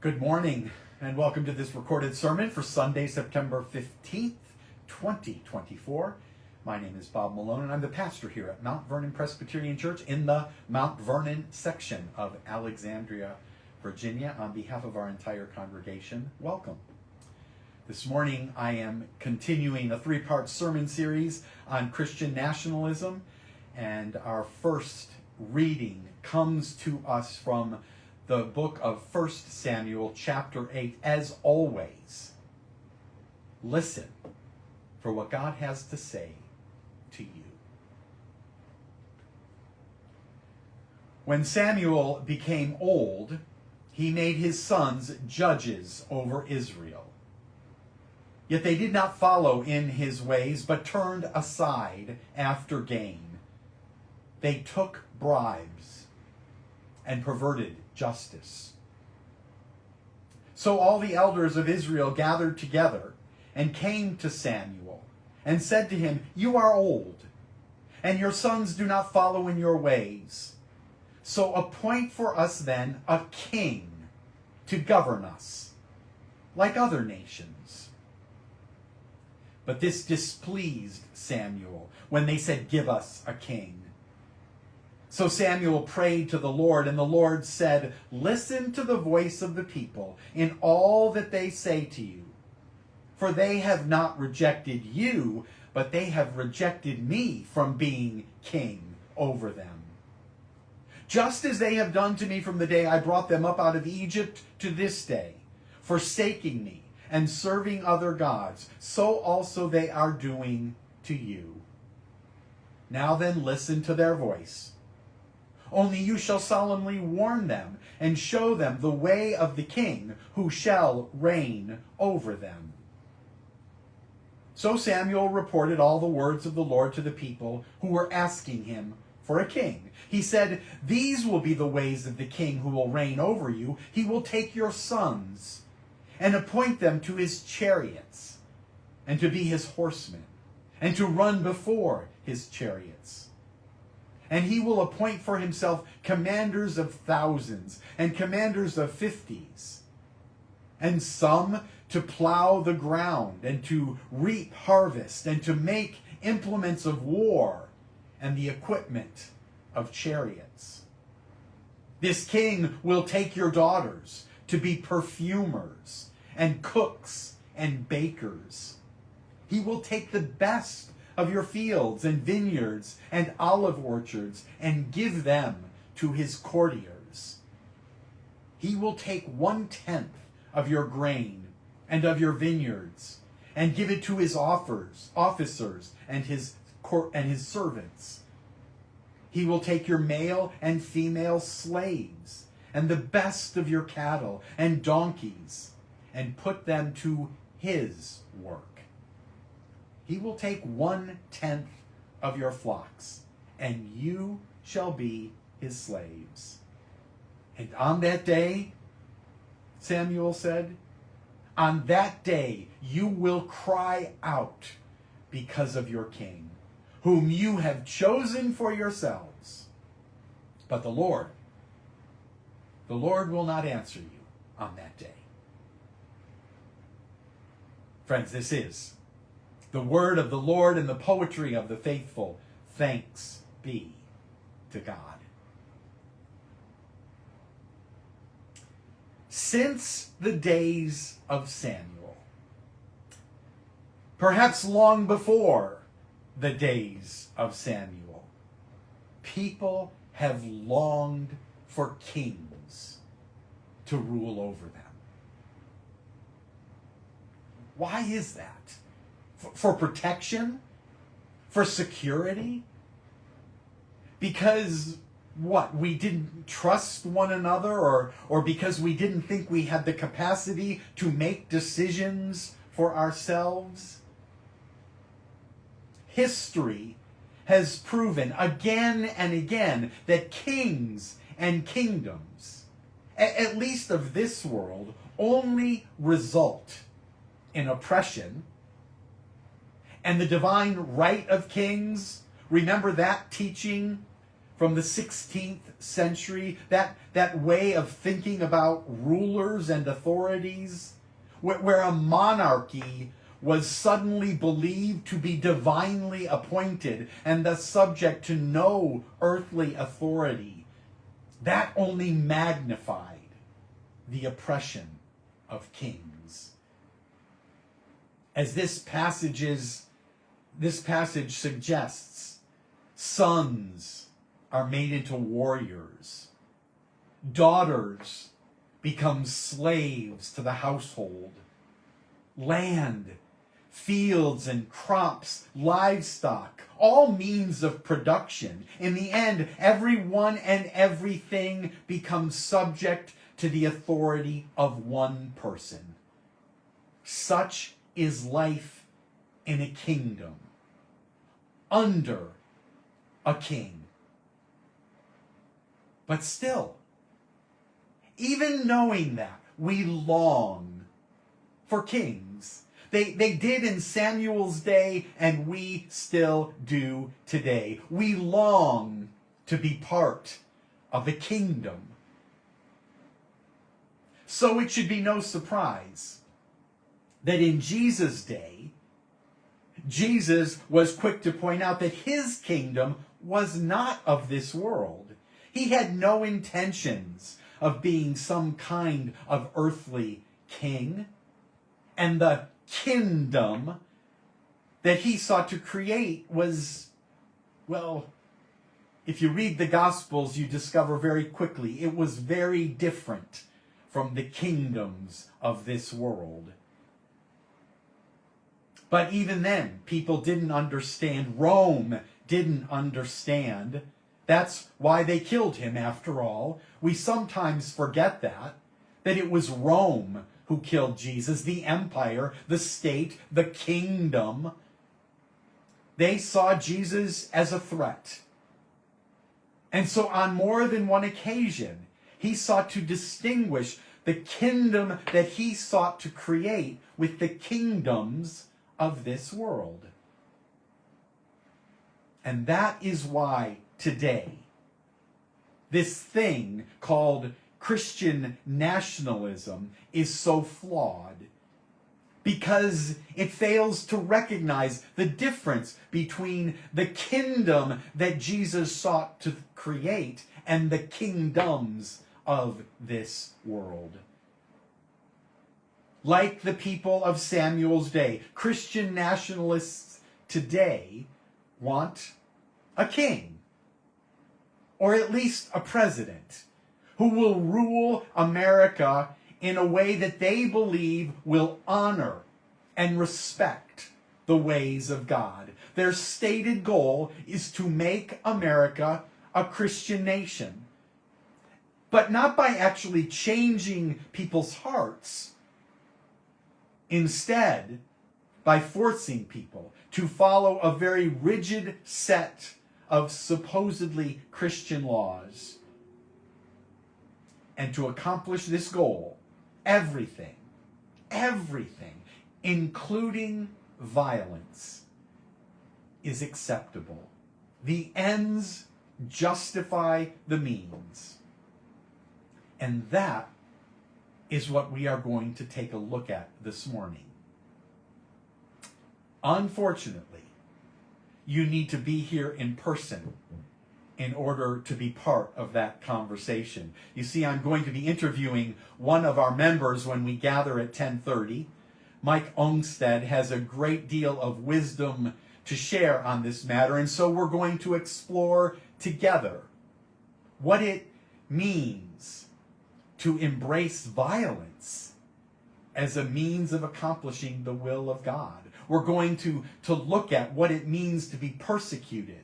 Good morning, and welcome to this recorded sermon for Sunday, September 15th, 2024. My name is Bob Malone, and I'm the pastor here at Mount Vernon Presbyterian Church in the Mount Vernon section of Alexandria, Virginia. On behalf of our entire congregation, welcome. This morning, I am continuing a three-part sermon series on Christian nationalism, and our first reading comes to us from the book of 1 Samuel, chapter 8. As always, listen for what God has to say to you. When Samuel became old, he made his sons judges over Israel. Yet they did not follow in his ways, but turned aside after gain. They took bribes and perverted justice. So all the elders of Israel gathered together and came to Samuel and said to him, "You are old, and your sons do not follow in your ways. So appoint for us then a king to govern us, like other nations." But this displeased Samuel when they said, "Give us a king." So Samuel prayed to the Lord, and the Lord said, "Listen to the voice of the people in all that they say to you. For they have not rejected you, but they have rejected me from being king over them. Just as they have done to me from the day I brought them up out of Egypt to this day, forsaking me and serving other gods, so also they are doing to you. Now then, listen to their voice. Only you shall solemnly warn them and show them the way of the king who shall reign over them." So Samuel reported all the words of the Lord to the people who were asking him for a king. He said, "These will be the ways of the king who will reign over you. He will take your sons and appoint them to his chariots and to be his horsemen and to run before his chariots. And he will appoint for himself commanders of thousands and commanders of 50s, and some to plow the ground and to reap harvest and to make implements of war and the equipment of chariots. This king will take your daughters to be perfumers and cooks and bakers. He will take the best of your fields and vineyards and olive orchards and give them to his courtiers. He will take 1/10 of your grain and of your vineyards and give it to his officers and his servants. He will take your male and female slaves and the best of your cattle and donkeys and put them to his work. He will take 1/10 of your flocks, and you shall be his slaves. And on that day," Samuel said, "on that day you will cry out because of your king, whom you have chosen for yourselves. But the Lord will not answer you on that day." Friends, this is the word of the Lord and the poetry of the faithful. Thanks be to God. Since the days of Samuel, perhaps long before the days of Samuel, people have longed for kings to rule over them. Why is that? For protection? For security? Because what? We didn't trust one another, or because we didn't think we had the capacity to make decisions for ourselves? History has proven again and again that kings and kingdoms, at least of this world, only result in oppression. And the divine right of kings, remember that teaching from the 16th century, that way of thinking about rulers and authorities, where a monarchy was suddenly believed to be divinely appointed and thus subject to no earthly authority, that only magnified the oppression of kings. As this passage suggests, sons are made into warriors. Daughters become slaves to the household. Land, fields and crops, livestock, all means of production. In the end, everyone and everything becomes subject to the authority of one person. Such is life in a kingdom, under a king. But still, even knowing that, we long for kings. They did in Samuel's day, and we still do today. We long to be part of a kingdom. So it should be no surprise that in Jesus' day, Jesus was quick to point out that his kingdom was not of this world. He had no intentions of being some kind of earthly king. And the kingdom that he sought to create was, well, if you read the Gospels, you discover very quickly it was very different from the kingdoms of this world. But even then, people didn't understand. Rome didn't understand. That's why they killed him, after all. We sometimes forget that it was Rome who killed Jesus, the empire, the state, the kingdom. They saw Jesus as a threat. And so on more than one occasion, he sought to distinguish the kingdom that he sought to create with the kingdoms of this world. And that is why today, this thing called Christian nationalism is so flawed, because it fails to recognize the difference between the kingdom that Jesus sought to create and the kingdoms of this world. Like the people of Samuel's day, Christian nationalists today want a king, or at least a president, who will rule America in a way that they believe will honor and respect the ways of God. Their stated goal is to make America a Christian nation, but not by actually changing people's hearts. Instead, by forcing people to follow a very rigid set of supposedly Christian laws. And to accomplish this goal, everything, including violence, is acceptable. The ends justify the means. And that is what we are going to take a look at this morning. Unfortunately, you need to be here in person in order to be part of that conversation. You see, I'm going to be interviewing one of our members when we gather at 10:30. Mike Ongstead has a great deal of wisdom to share on this matter, and so we're going to explore together what it means to embrace violence as a means of accomplishing the will of God. We're going to look at what it means to be persecuted,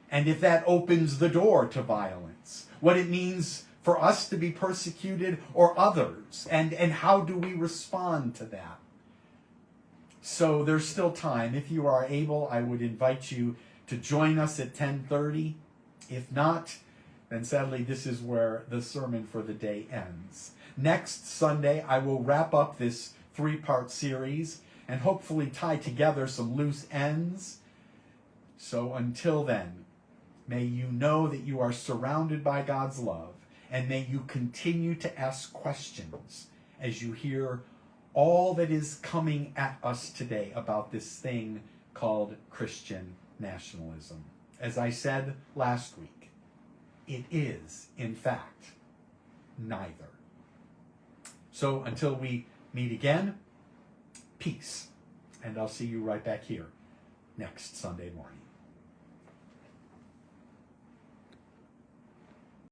and if that opens the door to violence, what it means for us to be persecuted or others, and how do we respond to that. So there's still time. If you are able, I would invite you to join us at 10:30. If not, then sadly this is where the sermon for the day ends. Next Sunday, I will wrap up this 3-part series and hopefully tie together some loose ends. So until then, May you know that you are surrounded by God's love, and may you continue to ask questions as you hear all that is coming at us today about this thing called Christian nationalism. As I said last week, it is, in fact, neither. So until we meet again, peace. And I'll see you right back here next Sunday morning.